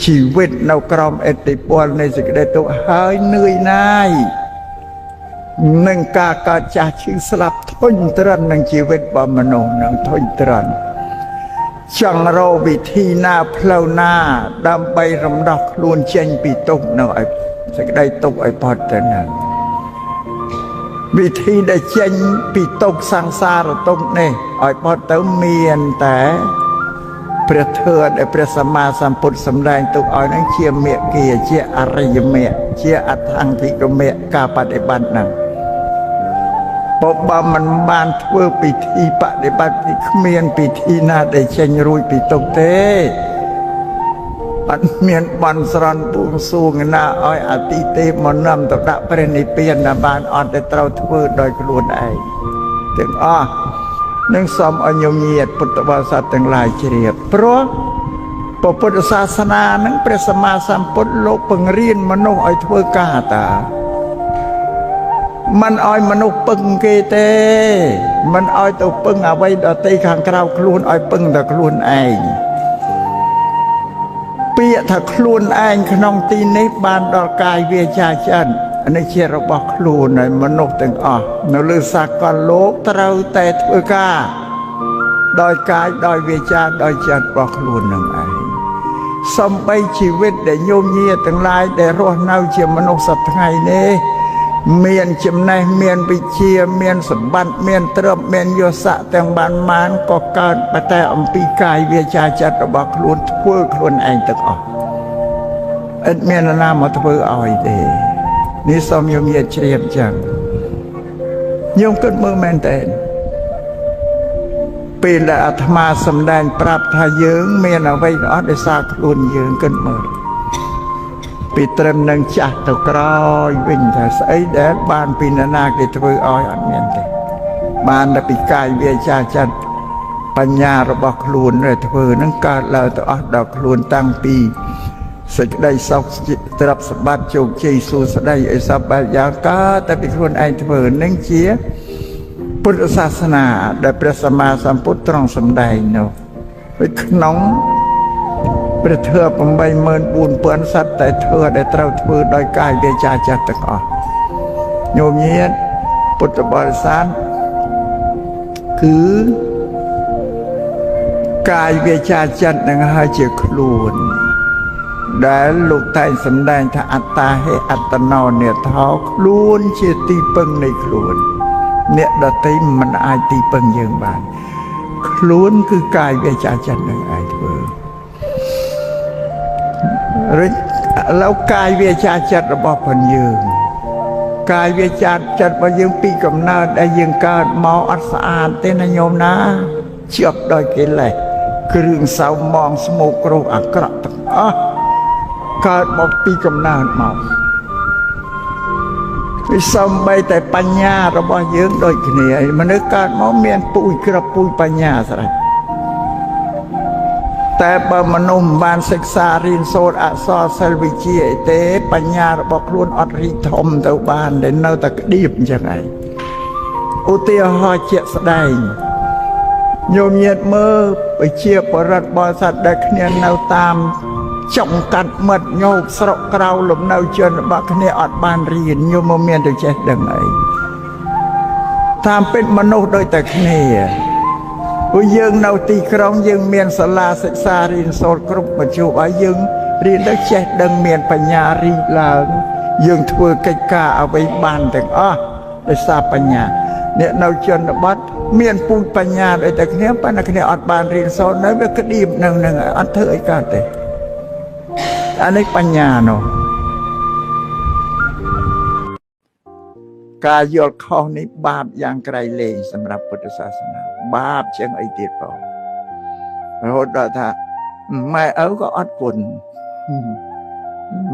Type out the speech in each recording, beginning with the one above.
ชีวิตនៅក្រោមឥទ្ធិពលនៃសេចក្តីទុក្ខហើយនឿយណាយនឹងការកើតចាស់ឈឺស្លាប់ធុញទ្រាន់នឹងជីវិតរបស់មនុស្សនឹងធុញទ្រាន់ចង់រកវិធីណាផ្លូវណាដើម្បីរំដោះខ្លួនចេញពីទុក្ខនៅឲ្យសេចក្តីទុក្ខឲ្យផុតទៅនឹងវិធីដែលចេញពីទុក្ខសង្សារទុក្ខនេះឲ្យផុតទៅមានតែព្រះធម៌ដែលព្រះសម្មាសម្ពុទ្ធសម្ដែងទុកឲ្យនឹងជាមេគីជាអរិយមគ្គជាអដ្ឋង្គិកមគ្គការបដិបត្តិនឹងបើមិនបានធ្វើពិធីបដិបត្តិគ្មានពិធីណាដែលចេញរួចពីទុក្ខទេអត់មានបន់ស្រន់បួងសួងណាឲ្យអតិទេពមកនាំទៅដាក់ព្រះនិព្វានណាបានអត់តែត្រូវធ្វើដោយខ្លួនឯងទាំងអស់នឹងសូមឲ្យញោមញាតិពុទ្ធបរិស័ទទាំងឡាយជ្រាបព្រោះពុទ្ធសាសនានឹងព្រះសម្មាសម្ពុទ្ធលោកបង្រៀនមនុស្សឲ្យធ្វើការតាមិនឲ្យមនុស្សពឹងគេទេមិនឲ្យទៅពឹងអ្វីដទៃខាងក្រៅខ្លួនឲ្យពឹងតែខ្លួនឯងពាក្យថាខ្លួនឯងក្នុងទីនេះបានដល់កាយវាចាចិត្តនេះជារបស់ខ្លួនហើយមនុស្សទាំងអស់នៅលើសកលលោកត្រូវតែធ្វើការដោយកាយដោយវាចាដោយចិត្តរបស់ខ្លួននឹងឯងសំបីជីវិតដែលញោមញាទាំងឡាយដែលរស់នៅជាមនុស្សសប្តាហ៍ថ្ងៃនេះមានចំណេះមានវិជ្ជាមានសម្បត្តិមានទ្រព្យមានយស័ក្តិទាំងបានក៏កើតតែអំពីកាយវាចាចិត្តរបស់ខ្លួនធ្វើខ្លួនឯងទាំងអស់ឥតមានណាមកធ្វើឲ្យទេនេះសូមញោមញាជ្រាបចឹងញោមគិតមើលមែនតើពេលដែលអាត្មាសម្ដែងប្រាប់ថាយើងមានអ្វីអត់ដោយសារខ្លួនយើងគិតមើលពីត្រឹមនឹងចាស់ទៅក្រោយវិញថាស្អីដែលបានពីណាគេធ្វើឲ្យអត់មានទេបានតែពីកាយវាចាចិត្តបញ្ញារបស់ខ្លួនដែលធ្វើនឹងកើតឡើងទៅអស់ដល់ខ្លួនតាំងពីសេចក្តីសុខទ្រព្យសម្បត្តិជោគជ័យសួស្តីអីសពបែបយ៉ាងកើតតែពីខ្លួនឯងធ្វើនឹងជាពុទ្ធសាសនាដែលព្រះសម្មាសម្ពុទ្ធទ្រង់សម្ដែងនោះនៅក្នុងព្រះធម៌ 84000 សត្វតែធម៌ដែលត្រូវធ្វើដោយកាយវាចាចិត្តទាំងអស់ញោមញាតិពុទ្ធបរិស័ទគឺកាយវាចាចិត្តនឹងហើយជាខ្លួនដែលលោកតែងសម្ដែងថាអត្តាហេអត្តណោនេថោខ្លួនជាទីពឹងនៃខ្លួនអ្នកដទៃមិនអាចទីពឹងយើងបានខ្លួនគឺកាយវាចាចិត្តនឹងឯងធ្វើរិចឥឡូវកាយវាចាចិត្តរបស់ផងយើងកាយវាចាចិត្តរបស់យើងពីកំណើតដែលយើងកើតមកអត់ស្អាតទេណាញោមណាជាប់ដោយកិលេសគ្រឿងសៅមងស្មោករោគអាក្រក់ទាំងអស់កើតមកពីកំណើតមកវាសំបីតែបញ្ញារបស់យើងដូចគ្នាមនុស្សកើតមកមានពូជក្របពូជបញ្ញាស្រេចតែបើមនុស្សមិនបានសិក្សារៀនសូត្រអក្សរសិល្ប៍វិជ្ជាអីទេបញ្ញារបស់ខ្លួនអត់រីកធំទៅបានដែលនៅតែក្តៀបអញ្ចឹងឯងឧទាហរណ៍ជាក់ស្ដែងញោមញាតិមើលវិជាបរិទ្ធបរិស័ទដែលគ្នានៅតាមចុងកាត់មិត្តញោមស្រុកក្រៅលំនៅជនរបស់គ្នាអត់បានរៀនញោមមកមានតែចេះដឹងអីតាមពិតមនុស្សដូចតែគ្នាព្រោះយើងនៅទីក្រុងយើងមានសាលាសិក្សារៀនសូត្រគ្រប់មជ្ឈមឲ្យយើងរៀនដល់ចេះដឹងមានបញ្ញារីកឡើងយើងធ្វើកិច្ចការអ្វីបានទាំងអស់ដោយសារបញ្ញាអ្នកនៅជនបទមានពូជបញ្ញាដូចតែគ្នាប៉ុន្តែគ្នាអត់បានរៀនសូត្រនៅវាក្តៀបនឹងអត់ធ្វើអីកើតទេអានេះបញ្ញានោះការយល់ខុសនេះបាបយ៉ាងក្រៃលែងសម្រាប់ពុទ្ធសាសនាបាបជាងអីទៀតបងរហូតដល់ថាម៉ែឪក៏អត់គុណ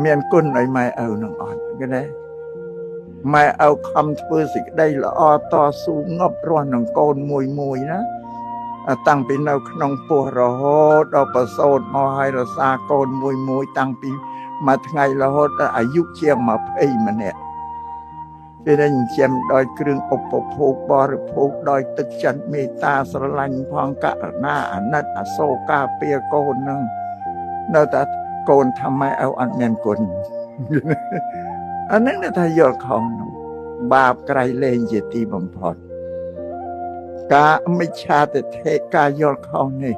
មានគុណឲ្យម៉ែឪនឹងអត់គេណាម៉ែឪខំធ្វើសេចក្តីល្អតស៊ូងប់រស់នឹងកូនមួយណាតាំងពីនៅក្នុងពោះរហូតដល់ប្រសូតមកឲ្យរសាកូនមួយតាំងពីមួយថ្ងៃរហូតដល់អាយុជាង20ម្នាក់គេได้ចិញ្ចឹមដោយគ្រឿងឧបភោគបរិភោគដោយទឹកចិត្តមេត្តាស្រឡាញ់ផងករុណាអាណិតអសូរការពារកូននឹងនៅតែ កូនทำไมเอาអត់មានគុណអានឹងថាយល់ខុសនោះបាបក្រៃលែងជាទីបំផុតការមិច្ឆាទិដ្ឋិការយល់ខុសនេះ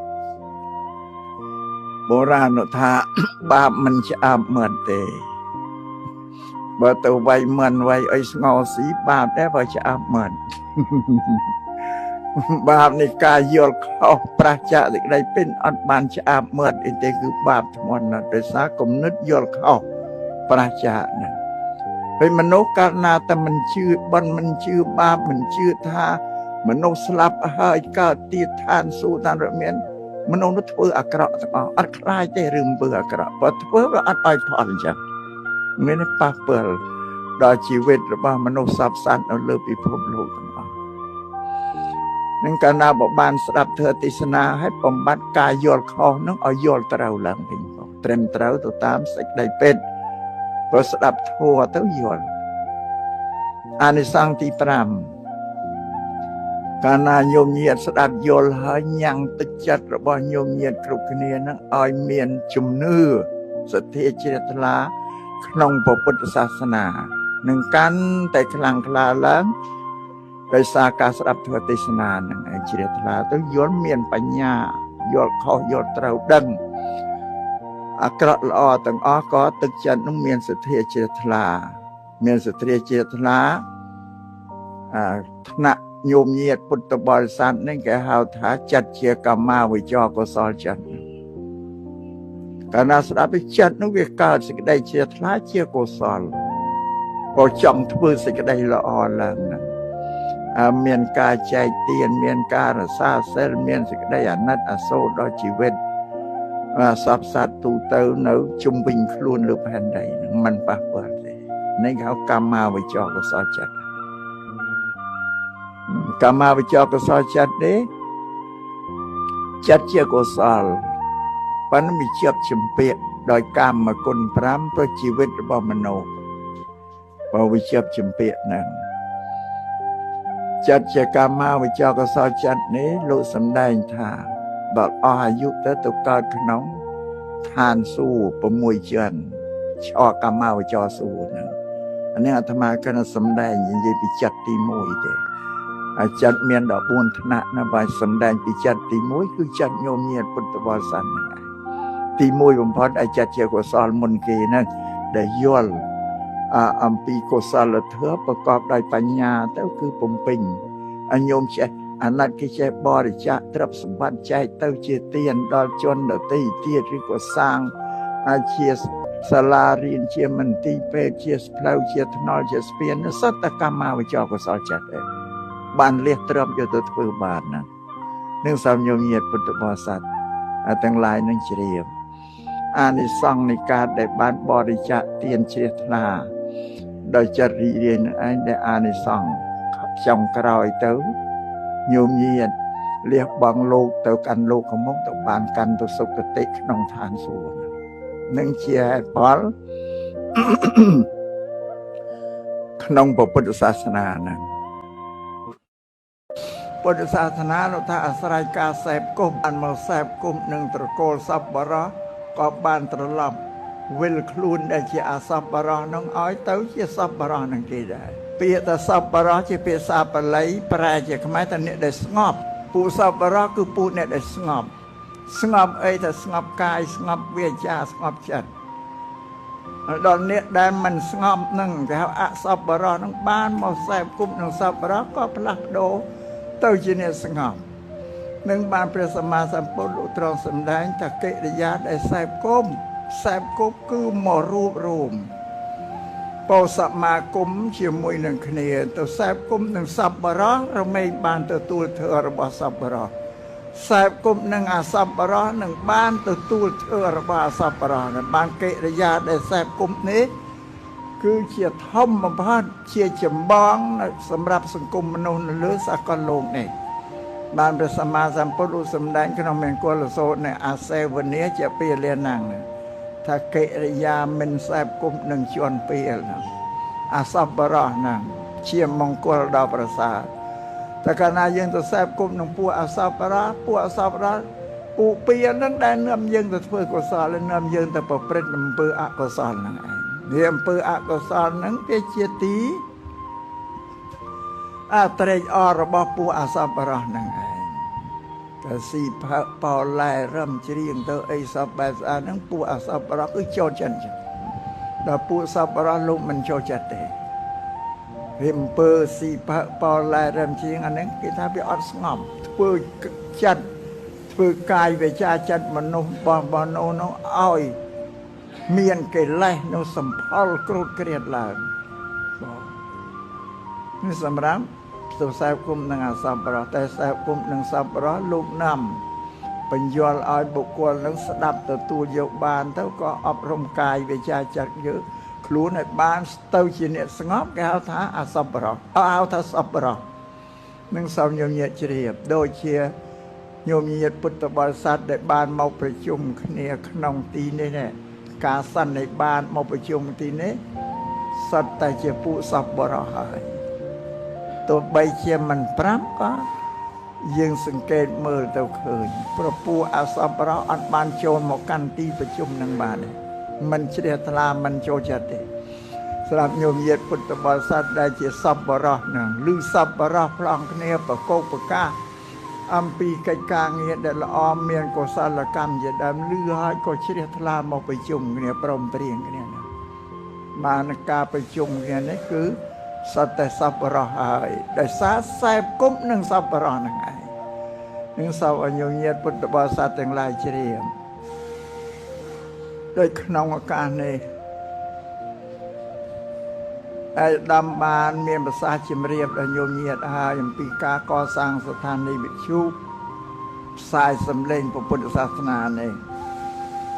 បុរាណថាបាបមិនឆ្អាបមឿនទេបើទៅវាយមឿនវាយឲ្យស្ងោស៊ីបាបដែរបើឆ្អាបមឿនបាបនៃការយល់ខុសប្រះចាកសេចក្តីពិនអត់បានឆ្អាបមឿនអីទេគឺបាបធ្ងន់ណាស់ដោយសារគំនិតយល់ខុសប្រះចាកណាពេលមនុស្សកាលណាតែមិនជឿបន់មិនជឿបាបមិនជឿថាមនុស្សស្លាប់ហើយកើតទៀតឋានសួគ៌ឋានរមានមនុស្សនោះធ្វើអាក្រក់ទាំងអស់អត់ខ្លាចទេរឿងធ្វើអាក្រក់បើធ្វើវាអត់ឲ្យផលអញ្ចឹងមានប៉ះពាល់ដល់ជីវិតរបស់មនុស្សសពសត្វនៅលើពិភពលោកទាំងអស់នឹងកាលណាបើបានស្ដាប់ធម៌ទេសនាឲ្យបំបត្តិការយល់ខុសនឹងឲ្យយល់ត្រូវឡើងវិញផងត្រឹមត្រូវទៅតាមសេចក្តីពិតព្រោះស្ដាប់ធម៌ទៅយល់អានិសង្សទី5កាលណាញោមញាតិស្ដាប់យល់ហើយញ៉ាំងទឹកចិត្តរបស់ញោមញាតិគ្រប់គ្នានឹងឲ្យមានជំនឿសទ្ធាជ្រះថ្លាក្នុងពុទ្ធសាសនានឹងកាន់តែខ្លាំងក្លាឡើងដោយសារការស្ដាប់ធម៌ទេសនានឹងឯងជ្រះថ្លាទៅយល់មានបញ្ញាយល់ខុសយល់ត្រូវដឹងអាក្រក់ល្អទាំងអស់ក៏ទឹកចិត្តនឹងមានសទ្ធាជ្រះថ្លាមានសទ្ធាជ្រះថ្លាថ្នាក់ញោមញាតិពុទ្ធបរិស័ទនេះគេហៅថាចិត្តជាកម្មាវិជ្ជាកុសលចិត្តកាលណាស្ដាប់ពីចិត្តនោះវាកើតសេចក្តីជ្រះថ្លាជាកុសលក៏ចង់ធ្វើសេចក្តីល្អឡើងណាមានការចែកទានមានការរក្សាសិលមានសេចក្តីអាណិតអាសូរដល់ជីវិតសពសត្វទូទៅនៅជុំវិញខ្លួនលើផែនដីនឹងមិនប៉ះពាល់ទេនេះគេហៅកម្មាវិជ្ជាកុសលចិត្តកម្មាវិជ្ជាកុសលចិត្តនេះចិត្តជាកុសលប៉ុន្តែវាជាប់ជំពាក់ដោយកម្មគុណ5ព្រោះជីវិតរបស់មនុស្សបើវាជាប់ជំពាក់ហ្នឹងចិត្តជាកម្មាវិជ្ជាកុសលចិត្តនេះលោកសម្ដែងថាបើអស់អាយុទៅកើតក្នុងឋានសួគ៌6ជាន់ឆ្អកកម្មាវិជ្ជាសួគ៌ហ្នឹងអានេះអាត្មាគណៈសម្ដែងនិយាយពីចិត្តទី1ទេចិត្តមាន14ថ្នាក់ណាបើសម្ដែងពីចិត្តទី1គឺចិត្តញោមញាតិពុទ្ធបរិស័ទហ្នឹងឯងទី1បំផុតឲ្យចិត្តជាកុសលមុនគេហ្នឹងដែលយល់អំពីកុសលធម៌ប្រកបដោយបញ្ញាទៅគឺពំពេញឲ្យញោមចេះអាណិតគេចេះបរិច្ចាគទ្រព្យសម្បត្តិចែកទៅជាទានដល់ជនដទៃទៀតឬក៏សាងជាសាលារៀនជាមន្ទីរពេទ្យជាផ្លូវជាថ្នល់ជាស្ពានសត្វតកម្មាវិជ្ជាកុសលចិត្តឯងបានលះទ្រព្យយកទៅធ្វើបានណានឹងសំញោមញាតិពុទ្ធបរិស័ទទាំងឡាយនឹងជ្រាបអានិសង្សនៃការដែលបានបរិច្ចាគទានជ្រះថ្លាដោយចិត្តរីករាយនឹងឯងដែលអានិសង្សចុងក្រោយទៅញោមញាតិលះបង់លោកទៅកាន់លោកកមុខទៅបានកាន់ទៅសុគតិក្នុងឋានសួគ៌នឹងជាហេតុផលក្នុងពុទ្ធសាសនាហ្នឹងពុទ្ធសាសនានោះថាអាស្រ័យការសេពគុំបានមកសេពគុំនឹងត្រកូលសប្បុរសក៏បានត្រឡប់វិលខ្លួនដែលជាអសប្បុរសនឹងឲ្យទៅជាសប្បុរសនឹងគេដែរពាក្យថាសប្បុរសជាភាសាបាលីប្រែជាខ្មែរថាអ្នកដែលស្ងប់ពួកសប្បុរសគឺពួកអ្នកដែលស្ងប់ស្ងប់អីថាស្ងប់កាយស្ងប់វាចាស្ងប់ចិត្តដល់អ្នកដែលមិនស្ងប់នឹងគេហៅអសប្បុរសនឹងបានមកសេពគុំនឹងសប្បុរសក៏ផ្លាស់ប្ដូរទៅជាអ្នកស្ងប់នឹងបានព្រះសម្មាសម្ពុទ្ធលោកទ្រង់សម្ដែងថាកិរិយាដែលសេពគុំគឺមករួបរวมពោសមាគមជាមួយនឹងគ្នាទៅសេពគុំនឹងសប្បុរសរមែងបានទទួលធម៌របស់សប្បុរសសេពគុំនឹងអសប្បុរសនឹងបានទទួលធម៌របស់អសប្បុរសនឹងបានកិរិយាដែលសេពគុំនេះគឺជាធំបំផុតជាចម្បងសម្រាប់សង្គមមនុស្សនៅលើសកលលោកនេះបានព្រះសម្មាសម្ពុទ្ធលោកសម្ដែងក្នុងមង្គលសូត្រនៃអាសេវនាជាពាលាណាំងថាកិរិយាមិនសេពគុំនឹងជន់ពេលហ្នឹងអសប្បុរសហ្នឹងជាមង្គលដល់ប្រសើរតែកាលណាយើងទៅសេពគុំនឹងពួកអសប្បុរស ឧបិនឹងដែលនាំយើងទៅធ្វើកុសលនិងនាំយើងទៅប្រព្រឹត្តអំពើអកុសលហ្នឹងឯងវាអំពើអកុសលហ្នឹងវាជាទីត្រេកអររបស់ពួកអសប្បុរសហ្នឹងឯងតែស៊ីផើបោឡែរំច្រៀងទៅអីសពបែបស្អាតហ្នឹងពួកអសប្បុរសគឺចូលចិត្តចឹងដល់ពួកសប្បុរសលោកមិនចូលចិត្តទេវាអំពើស៊ីផើបោឡែរំច្រៀងអាហ្នឹងគេថាវាអត់ស្ងប់ធ្វើចិត្តធ្វើកាយវាចាចិត្តមនុស្សរបស់មនុស្សនោះឲ្យមានកិលេសនោះសម្ផលគ្រូតក្រៀតឡើងបងនេះសម្រាប់ទៅខ្សែគុំនឹងអសប្បុរសតែខ្សែគុំនឹងសប្បុរសលោកណាំបញ្យល់ឲ្យបុគ្គលនឹងស្ដាប់ទទួលយកបានទៅក៏អប់រំកាយវាចាចិត្តយើងខ្លួនឲ្យបានទៅជាអ្នកស្ងប់គេហៅថាអសប្បុរសហៅថាសប្បុរសនឹងសូមញោមញាតជ្រាបដូចជាញោមញាតពុទ្ធបរិស័ទដែលបានមកប្រជុំគ្នាក្នុងទីនេះណាការសន្និបាតមកប្រជុំទីនេះសុទ្ធតែជាពួកសប្បុរសហើយទោះបីជាមិនប្រាប់ក៏យើងសង្កេតមើលទៅឃើញប្រពួកអសប្បុរសអត់បានចូលមកកាន់ទីប្រជុំនឹងបានទេមិនជ្រះថ្លាមិនចូលចិត្តទេសម្រាប់ញោមញាតពុទ្ធបរិស័ទដែលជាសប្បុរសនឹងឬសប្បុរសផ្លង់គ្នាប្រកបប្រកាសអំពីកិច្ចការងារដែលល្អមានកុសលកម្មជាដើមលឺហើយក៏ជ្រះថ្លាមកប្រជុំគ្នាព្រមព្រៀងគ្នាណាបានការប្រជុំគ្នានេះគឺសត្វតែសប្បុរសហើយដែលសារខ្សែគប់នឹងសប្បុរសហ្នឹងឯងនឹងសូមអញ្ញញាតពុទ្ធបរិស័ទទាំងឡាយជ្រាបដោយក្នុងឱកាសនេះឯកឧត្តមបានមានប្រសាសន៍ជំរាបដល់ញោមញាតហើយអំពីការកសាងស្ថានីយ៍វិទ្យុផ្សាយសម្លេងពុទ្ធសាសនានេះ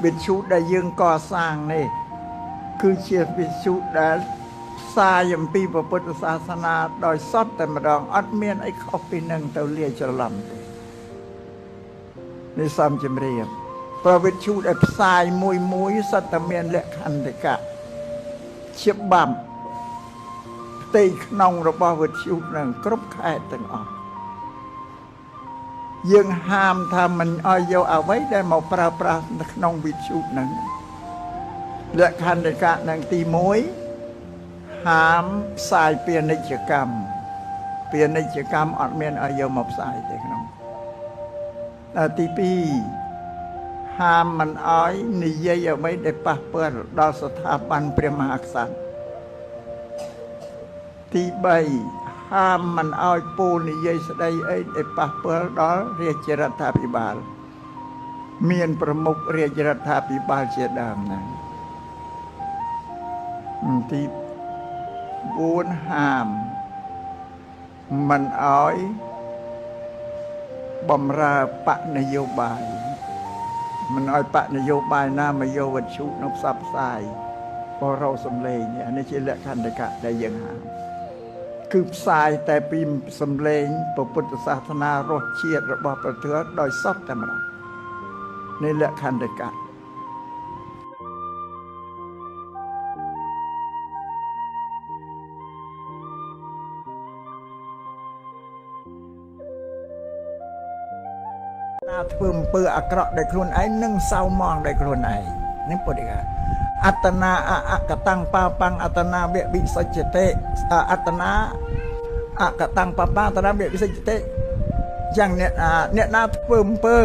វិទ្យុដែលយើងកសាងនេះគឺជាវិទ្យុដែលផ្សាយអំពីពុទ្ធសាសនាដោយសតតែម្ដងអត់មានអីខុសពីនឹងទៅលាយច្រឡំទេនេះសូមជំរាបប្រវិទ្យុដែលផ្សាយមួយសតតែមានលក្ខន្តិកៈច្បាប់ផ្ទៃក្នុងរបស់វិទ្យុនឹងគ្រប់ខេត្តទាំងអស់យើងហាមថាមិនឲ្យយកអ្វីដែលមកប្រើប្រាស់នៅក្នុងវិទ្យុនឹងលក្ខន្តិកៈនឹងទី1ហាមផ្សាយពាណិជ្ជកម្មអត់មានឲ្យយកមកផ្សាយទេក្នុងទី2ហាមមិនឲ្យនិយាយអ្វីដែលប៉ះពាល់ដល់ស្ថាប័នព្រះមហាក្សត្រទី3ហាមមិនឲ្យពោលនិយាយស្ដីអីដែលប៉ះពាល់ដល់រាជរដ្ឋាភិបាលមានប្រមុខរាជរដ្ឋាភិបាលជាដើមណាទី4ហាមមិនឲ្យបំរើបកនយោបាយមិនឲ្យបកនយោបាយណាមកយកវិទ្យុនោះផ្សព្វផ្សាយបរោសំឡេងអានេះជាលក្ខន្តិកៈដែលយើងហាមគឺផ្សាយតែពីសំឡេងពុទ្ធសាសនារសជាតិរបស់ប្រទេសដោយសពតែម្ដងនេះលក្ខន្តិកៈធ្វើអំពើអាក្រក់ដោយខ្លួនឯងនិងសៅមងដោយខ្លួនឯងនេះពុទ្ធិកាអត្តនាអកតੰបាបាំងអត្តនាវវិសុចតិអត្តនាអកតੰបាបាអត្តនាវវិសុចតិយ៉ាងអ្នកណាធ្វើអំពើ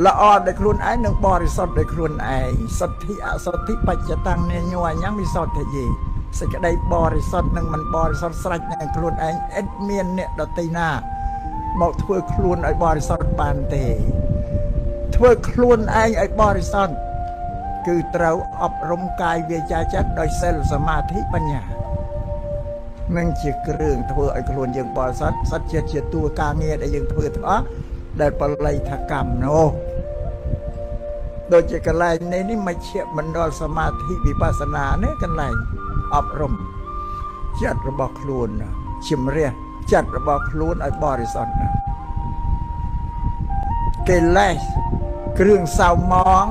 ល្អដោយខ្លួនឯងនិងបរិសុទ្ធដោយខ្លួនឯងសទ្ធិអសទ្ធិបច្ចតាំងញញអញ្ញងវិសុទ្ធិយេសេចក្តីបរិសុទ្ធនិងមិនបរិសុទ្ធស្រេចនឹងខ្លួនឯងឥតមានអ្នកដទៃណាមកធ្វើខ្លួនឲ្យបរិសុទ្ធបានទេធ្វើខ្លួនឯងឲ្យបរិសុទ្ធគឺត្រូវអប់រំកាយវាចាចិត្តដោយសិលសមាធិបញ្ញានឹងជាគ្រឿងធ្វើឲ្យខ្លួនយើងបរិសុទ្ធសត្វចិត្តជាតួការងារដែលយើងធ្វើទាំងអស់ដែលបល័យថាកម្មនោះដូចជាកន្លែងនេះមជ្ឈមណ្ឌលសមាធិវិបស្សនានេះកន្លែងអប់រំចិត្តរបស់ខ្លួនជំរះចិត្តរបស់ខ្លួនឲ្យបរិសុទ្ធណាកិលេសគ្រឿងសៅមង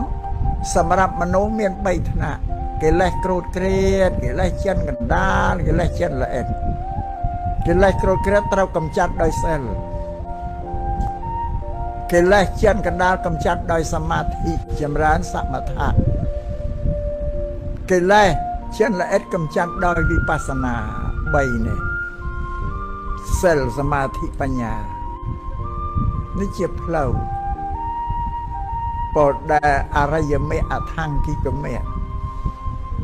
សម្រាប់មនុស្សមាន3ថ្នាក់កិលេសក្រោធក្រេតកិលេសចិនកណ្ដាលកិលេសចិនល្អិតកិលេសក្រោធក្រេតត្រូវកម្ចាត់ដោយសិល កិលេសចិនកណ្ដាលកំចាត់ដោយសមាធិចម្រើនសមថៈកិលេសចិនល្អិតកំចាត់ដោយវិបស្សនា3នេះសិលសមាធិបញ្ញានេះជាផ្លូវពោលដែលអរិយមេអថង្គិកមេ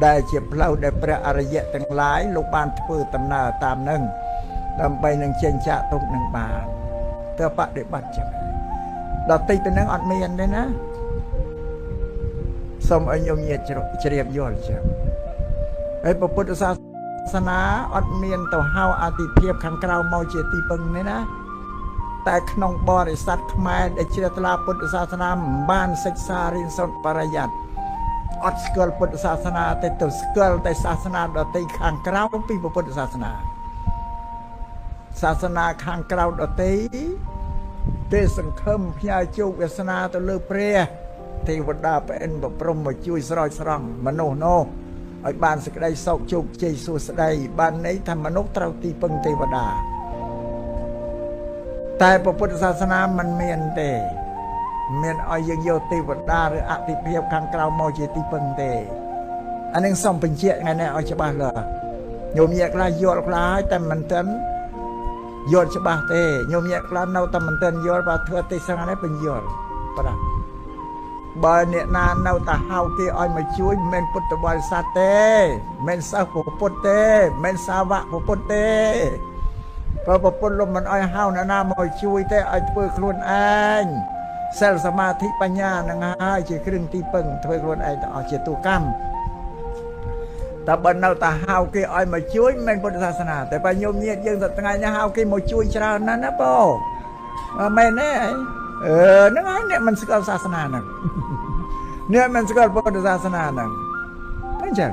ដែលជាផ្លូវដែលព្រះអរិយទាំងឡាយលោកបានធ្វើដំណើរតាមនឹងដើម្បីនឹងចេញចាកទុកនឹងបានទៅបដិបត្តិចឹងដល់តិចទៅនឹងអត់មានទេណាសូមឲ្យញោមញាតជ្រាបយល់ចឹងហើយពុទ្ធសាសនាអត់មានទៅហៅអតិភិបខាងក្រៅមកជាទីពឹងទេណាតែក្នុងបរិស័ទខ្មែរដែលជ្រះថ្លាពុទ្ធសាសនាមិនបានសិក្សារៀនសូត្របរិយ័តអត់ស្គាល់ពុទ្ធសាសនាតែទៅស្គាល់តែសាសនាដទៃខាងក្រៅពីពុទ្ធសាសនាសាសនាខាងក្រៅដទៃទេសង្ឃឹមផ្ញើជោគវាសនាទៅលើព្រះទេវតាព្រះឥន្ទព្រំមកជួយស្រោចស្រង់មនុស្សនោះឲ្យបានសេចក្តីសុខជោគជ័យសួស្តីបានន័យថាមនុស្សត្រូវទីពឹងទេវតាតែពុទ្ធសាសនាមិនមានទេមានឲ្យយើងយកទេវតាឬអតិភិបខាងក្រៅមកជាទីពឹងទេអានឹងសូមបញ្ជាក់ថ្ងៃនេះឲ្យច្បាស់លាស់ញោមញាក់ខ្លះយល់ខ្លះហើយតែមិនទាន់យល់ច្បាស់ទេញោមញាក់ខ្លះនៅតែមិនទាន់យល់បើធ្វើទេសនានេះបញ្យល់បាទបើអ្នកណានៅតែហៅគេឲ្យមកជួយមិនមែនពុទ្ធបរិស័ទទេមិនសិស្សពុទ្ធទេមិនសាវកពុទ្ធទេបើពុទ្ធលោកមិនឲ្យហៅអ្នកណាមកជួយទេឲ្យធ្វើខ្លួនឯងសិលសមាធិបញ្ញានឹងហើយជាគ្រឿងទីពឹងធ្វើខ្លួនឯងទៅអស់ជាទូកម្មតែបើនៅតែហៅគេឲ្យមកជួយមិនមែនពុទ្ធសាសនាតែបើញោមញាតយើងទៅថ្ងៃនេះហៅគេមកជួយច្រើនណាស់ណាបងមែនទេហ្នឹងហើយអ្នកមិនស្គាល់សាសនាហ្នឹងអ្នកមិនស្គាល់ពុទ្ធសាសនាហ្នឹងអញ្ចឹង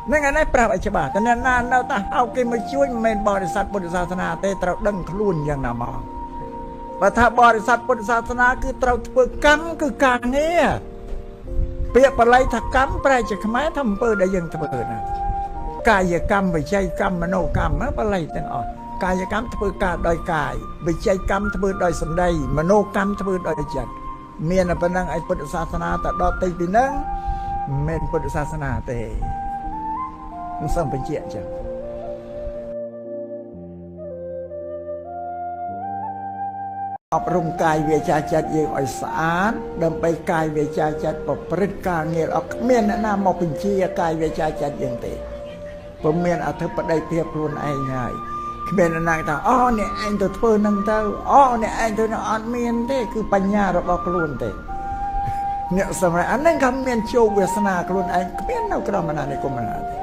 ហ្នឹងឯងប្រាប់ឲ្យច្បាស់តែអ្នកណានៅតែហៅគេមកជួយមិនមែនបរិស័ទពុទ្ធសាសនាទេត្រូវដឹងខ្លួនយ៉ាងណាមកបើថាបរិស័ទពុទ្ធសាសនាគឺត្រូវធ្វើកម្មគឺការងារពាក្យបល័យថាកម្មប្រែជាខ្មែរថាអំពើដែលយើងធ្វើណាកាយកម្មវិច័យកម្មមនោកម្មបល័យទាំងអស់កាយកម្មធ្វើការដោយកាយវិច័យកម្មធ្វើដោយសម្ដីមនោកម្មធ្វើដោយចិត្តមានប៉ុណ្ណឹងឯពុទ្ធសាសនាតែដល់ទីពីហ្នឹងមិនមែនពុទ្ធសាសនាទេមិនសូមបញ្ជាក់ចឹងអប់រំកាយវាចាចិត្តយើងឲ្យស្អាតដើម្បីកាយវាចាចិត្តប្រព្រឹត្តការងារអត់គ្មានអ្នកណាមកបញ្ជាកាយវាចាចិត្តយើងទេពុំមានអធិបតីភាពខ្លួនឯងហើយគ្មានអ្នកណាថាអូអ្នកឯងទៅធ្វើនឹងទៅអូអ្នកឯងទៅនឹងអត់មានទេគឺបញ្ញារបស់ខ្លួនទេអ្នកសម្រាប់អានឹងក៏មានជោគវាសនាខ្លួនឯងគ្មាននៅក្រោមអាណានិគមណាទេ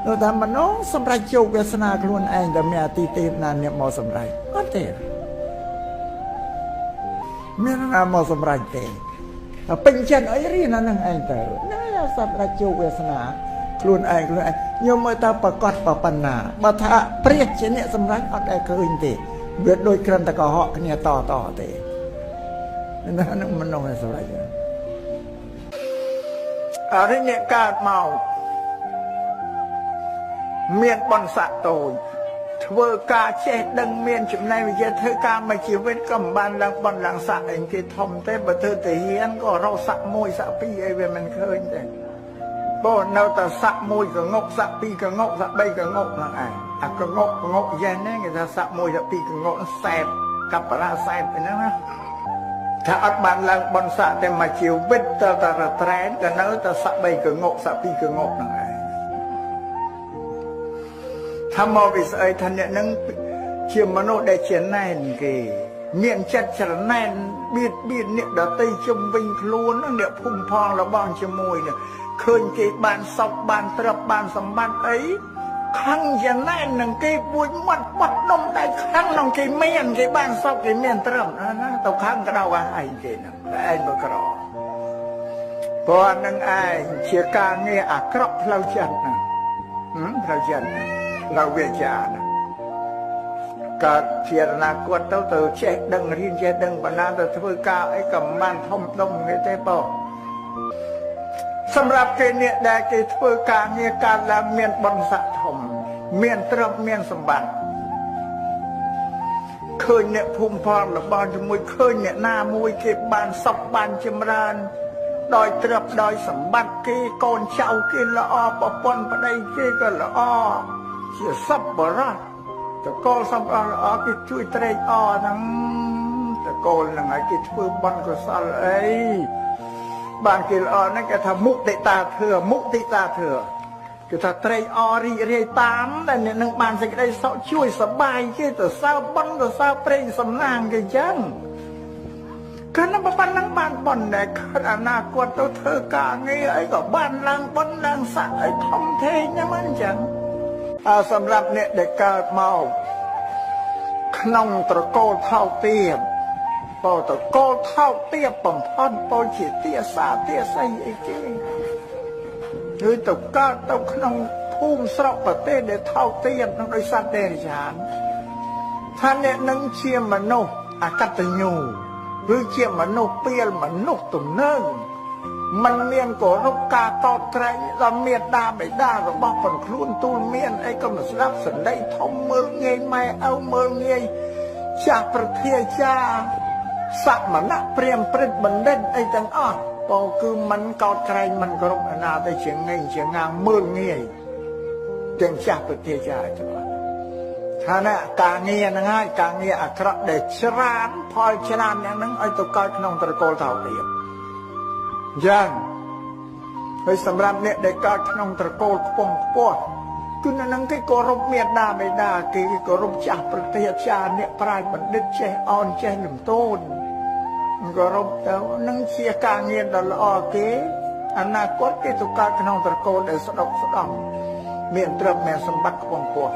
នោះថាមនុស្សសម្រាប់ជោគវាសនាខ្លួនឯងតែមានអតិទេពណាអ្នកមកសម្រាប់អត់ទេមានណាមកសម្រាប់ទេតែពេញចិត្តអីរៀនអានឹងឯងទៅណាសម្រាប់ជោគវាសនាខ្លួនឯងខ្ញុំមើលតើប្រកាសប៉ុណ្ណាបើថាព្រះជាអ្នកសម្រេចអត់ដែលឃើញទេវាដូចគ្រាន់តែកុហកគ្នាតទេណានឹងមិននោះសម្រេចអរិយអ្នកកើតមកមានបនស័កតូចធ្វើការចេះដឹងមានចំណេះវិជ្ជាធ្វើការមួយជីវិតក៏មិនបានឡើងបនឡើងស័កអីគេធំទេបើធ្វើទៅហ៊ានក៏រកស័ក1ស័ក2អីវាមិនឃើញទេបើនៅតែស័ក1ក៏ងុកស័ក2ក៏ងុកស័ក3ក៏ងុកហ្នឹងឯងអាក៏ងុកយ៉ាងហ្នឹងគេថាស័ក1ស័ក2ក៏ងុកសែបកបរាសែបហ្នឹងណាថាអត់បានឡើងបនស័កតែមួយជីវិតទៅតែរត្រែនក៏នៅតែស័ក3ក៏ងុកស័ក2ក៏ងុកហ្នឹងឯងថាមកវិស្អីថាអ្នកហ្នឹងជាមនុស្សដែលជាណែនគេមានចិត្តច្រណែនបៀតអ្នកដតីជុំវិញខ្លួនអ្នកភូមិផងរបស់ជាមួយនេះឃើញគេបានសុខបានទ្រព្យបានសម្បត្តិអីខឹងយ៉ាងណែននឹងគេពួយមាត់បាត់ដុំតែខឹងនឹងគេមានគេបានសុខគេមានទ្រព្យណាទៅខឹងក៏ដល់ឲ្យឯងគេហ្នឹងឯងបើក្រព្រោះនឹងឯងជាការងារអាក្រក់ផ្លូវចិត្តណាផ្លូវចិត្តเราវាចាណាកើតជាអនាគតទៅចេះដឹងរៀនចេះដឹងបណ្ណាទៅធ្វើការអីក៏មិនបានធំដុំគេទេបងសម្រាប់គេអ្នកដែលគេធ្វើការងារកើតឡើងមានបុណ្យស័ក្តិធំមានទ្រព្យមានសម្បត្តិឃ ยเนี่ยภูมิพรระบาดจมูกเคยเนี่ยหน้ามวยเก็บบานศพบานจำรานดอยเตรียบดอยสมบัติกีโกนเจ้ากินละอปปนปะได้กีก็ละอเสียซับบรัดแต่โกนสมบัติละอกิช่วยเตรอทั้งแต่โกนยังไงกิช่วยบันก็สลเอ้บานกิละอนั่นแกทำมุกติตาเถื่อมุกติตาเถื่อคือถ้าเตรอรีเรียตามแต่เนี่ยนังบานสิ่งใดเศร้าช่วยสบายแค่แต่เศร้าบันแต่เศร้าเปร่งสำนางกันยังkarena bapak nang ban bonได้ขนาดกวดตัวเธอกาเงี้ยไอ้ก็บ้านลังบนลังสะไอ้ทอมเทเนี่ยมันจังสำหรับเนี่ยเด็กเกิดเมาขนมตะโกเท่าเตี้ยพอตะโกเท่าเตี้ยป่องพ่อนปอยฉีดเตี้ยสาเตี้ยใส่ไอ้เจ้หรือตะก้าตะขนมพุ่มสระประเทศเด็กเท่าเตี้ยนั่งโดยสัตว์เดรัจฉานท่านเนี่ยนั่งเชียร์มโนอากัตญูหรือเชี่ยมนุษย์เปลี่ยนมนุษย์ตุ่มเนิ่งมันเมียนก่อรบกาตอดไกรเราเมียนดาไม่ได้เราบอกผลคลุ้นตูนเมียนไอ้ก็มาสลับสันได้ทอมเมืองเงยไม่เอาเมืองเงยจากประเทศจ้าสักมันนักเปรียมปริดบันเด่นไอ้จังอ้อพอคือมันกอดไกรมันก็รบนาได้เฉียงเงยเฉียงงางเมืองเงยจังจากประเทศจ้าจังท่านน่ะกางเงียนะง่ายกางเงียอัครเดชรานพอชรานอย่างนั้นไอ้ตัวก้อยขนมตะโกนเท่าเตียบยังไอ้สำหรับเนี่ยได้ก้อยขนมตะโกนปงปวดคือนั่งที่กรบเมียดาไม่ได้ที่กรบจากประเทศชาเนี่ยปลายมันดึกเชออนเชหนุ่มต้นกรบแต่นั่งเชียกางเงียตลอดที่อนาคตที่ตัวก้อยขนมตะโกนได้สะดอกเมียนเติมเมียนสมบัติปงปวด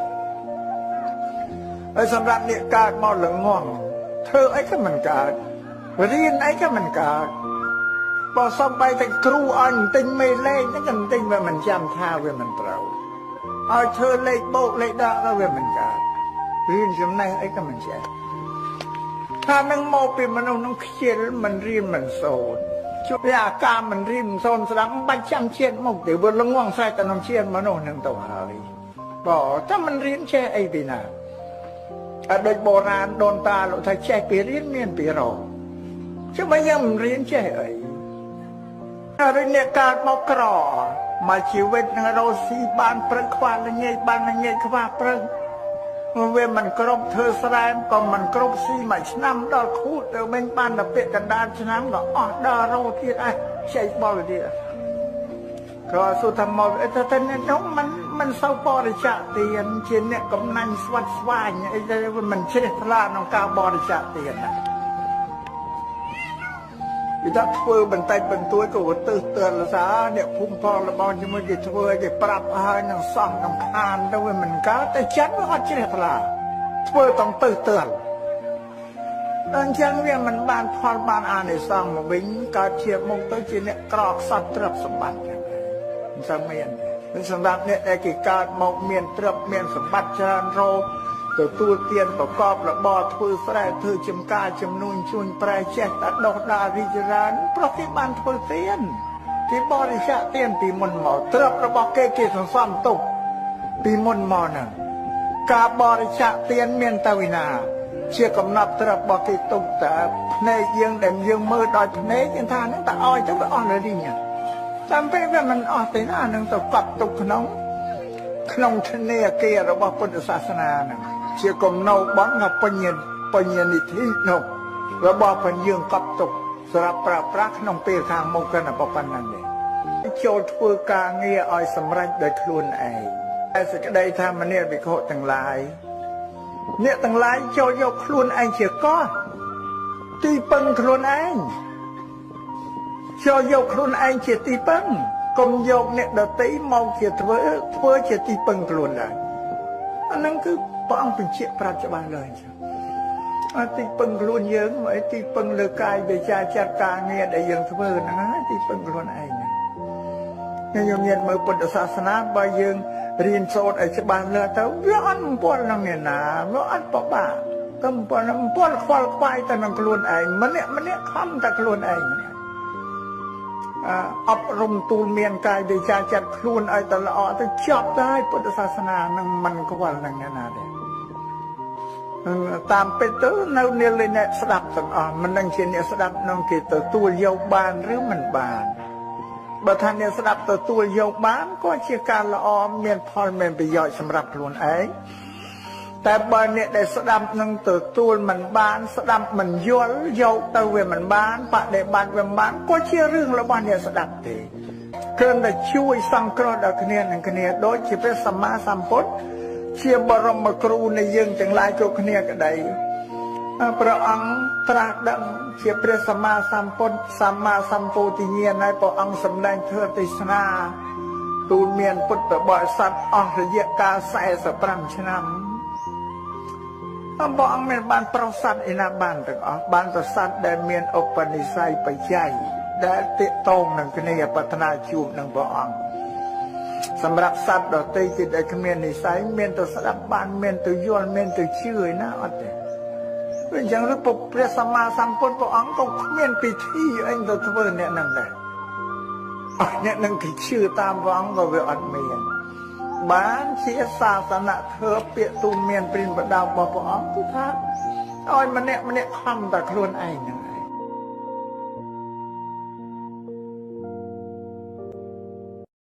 ไอ้สำหรับเนี่ยการมอหลงง่วงเธอไอ้ก็มันการเรียนไอ้ก็มันการพอสอบไปแต่ครูอันติงไม่เล่นนั่นกันติงว่ามันจำท่าว่ามันเปล่าเอาเธอเล่โบกเล่ด่าก็ว่ามันการเรียนจำในไอ้ก็มันแช่ถ้านั่งโมเป็นมันเอาน้องเขียนมันเรียนมันโซนชุดยาการมันเรียนโซนสลังบัดจำเชียนมกเดี๋ยวบนละง่วงใส่แต่น้องเชียนมันโน่นหนึ่งตัวหายบอกถ้ามันเรียนแช่ไอ้ปีน่ะโดยโบราณโดนตาเราถ้าแช่ปีเรียนเมียนปีรอจะไม่ยังเรียนแช่ไอ้อะไรเนี่ยการมากรอมาชีวิตเราสีบานเปรย์ควานละเงยบานละเงยควาเปรย์เว้มันกรบเธอสลายก็มันกรบสีมาชน้ำดอกคูดเดี๋ยวเป็นบานแบบเป็ดกันดานชน้ำก็อ๋อดาโรที่ไอ้ใช่บอลดีก็สุดท้ายมอแต่ท่านเนี่ยน้องมันเศร้าบริจาคเตียนเช่นเนี่ยกำนันสวัสดิ์สวายเนี่ยไอ้เรื่องมันเชื่อพลาดน้องกาบริจาคเตียนนะอีถ้าเพื่อบันไดบันตัวก็ว่าตื่นเตือนละซะเนี่ยพุ่งพอละบอลจะมือจะช่วยจะปรับให้นังซ่องนังคานด้วยมันก็แต่ฉันว่าเชื่อพลาดเพื่อต้องตื่นเตือนตอนฉันเรียนมันบานพอบ้านอ่านในซ่องมาวิ่งการเชียร์มงตัวจีเนี่ยกรอกสัตว์ตรับสมบัติสมัยนั้นสำหรับเนี่ยไอ้กิการมองเมียนเตรียมเมียนสมบัติจานโรตัวเตียนประกอบระบอทุยแฝงถือจำกาจำนวนชุนแปรแจกตัดดอกดาวิจารณ์เพราะที่บ้านทุยเตียนที่บริจาคเตียนปีมนหมอเตรียมระบอกเกจิสังสามตุกปีมนหมอหนึ่งกาบริจาคเตียนเมียนตาวินาเชื่อกำนับเตรียมบอกเกตุกแต่ในยังเด่นยังมือดอยในยังทานนั่งแต่อ้อยจะไปอ้อยเลยดิเนี่ยจำเป็นว่ามันออกแต่หน้าหนึ่งต่อกับตุกขนมทเนียเกียระบบพุทธศาสนาหนึ่งเชื่อกลมเนาบ้องกับปัญญานิธินกระบบปัญญ์กับตุกสระปราบรักขนมเปรี้ยวทางมงคลปปันนั่นเองโจทย์ฟืกาเงียอ้อยสำรัจโดยครูนไอไอ้สิ่งใดทำมันเนี่ยไปโคตั้งหลายเนี่ยตั้งหลายโจยกครูนไอเชื่อก้อนตีปังครูนไอcho dọc luôn anh chỉ tí băng còn dọc nè đợt tí mau chỉ thưa chỉ tí băng luôn là anh cứ bọn mình chuyện pra cho ba lời tí băng luôn nhớ mà tí băng lơ cài về cha cha ca nghe để dừng thưa nó tí băng luôn anh nghe nhiều nhân mới bật sa sana ba dừng riêng sốt ở cho ba lơ tao nó ăn bọn nó nghe nà nó ăn bỏ bả cầm bọn nó bọn khoai khoai ta nó luôn anh mà nè không ta luôn anhอบรมตูนเมียนกายโดยการจัดครูนไอตลอดจะจับได้พุทธศาสนานั่งมันก็วันนั่งนาเด็ก តាមពិតទៅនៅនាលអ្នកស្ដាប់ទាំងអស់មិនដឹងជាអ្នកស្ដាប់នឹងគេទទួលយកបានឬមិនបានបើថាអ្នកស្ដាប់ទទួលយកបានក៏ជាការល្អមានផលមានប្រយោជន៍សម្រាប់ខ្លួនឯងតែបើអ្នកដែលស្ដាប់នឹងទទួលមិនបានស្ដាប់មិនយល់យកទៅវាមិនបានបដិបត្តិវាមិនបានក៏ជារឿងរបស់អ្នកស្ដាប់ទេគ្រាន់តែជួយសង្គ្រោះដល់គ្នានឹងគ្នាដូចជាព្រះសម្មាសម្ពុទ្ធជាបរមគ្រូនៃយើងទាំងឡាយគ្រប់គ្នាក្តីព្រះអង្គត្រាស់ដឹងជាព្រះសម្មាសម្ពុទ្ធសម្មាសម្ពោធិញ្ញាណហើយព្រះអង្គសម្ដែងធ្វើទេសនាទូលមានពុទ្ធបរិស័ទអស់រយៈកាល45ឆ្នាំព្រះអង្គមានបានប្រស័តឯណាបានទាំងអស់បានប្រស័តដែលមានឧបនិស្ស័យបច្ច័យដែលទាក់ទងនឹងគ្នាប្រាថ្នាជួបនឹងព្រះអង្គសម្រាប់សត្វដទៃទៀតដែលគ្មាននិស្ស័យមានទៅស្ដាប់បានមានទៅយល់មានទៅជឿឯណាអត់ទេវាអញ្ចឹងឬព្រះសម្មាសម្ពុទ្ធព្រះអង្គក៏គ្មានពិធីអីទៅធ្វើអ្នកនឹងដែរអ្នកនឹងគេជឿតាមព្រះអង្គក៏វាអត់មានបានជាសាសនាធ្វើពាក្យទូលមានព្រានបដៅរបស់ព្រះអង្គគឺថាឲ្យម្នាក់ខំតែខ្លួនឯងហ្នឹង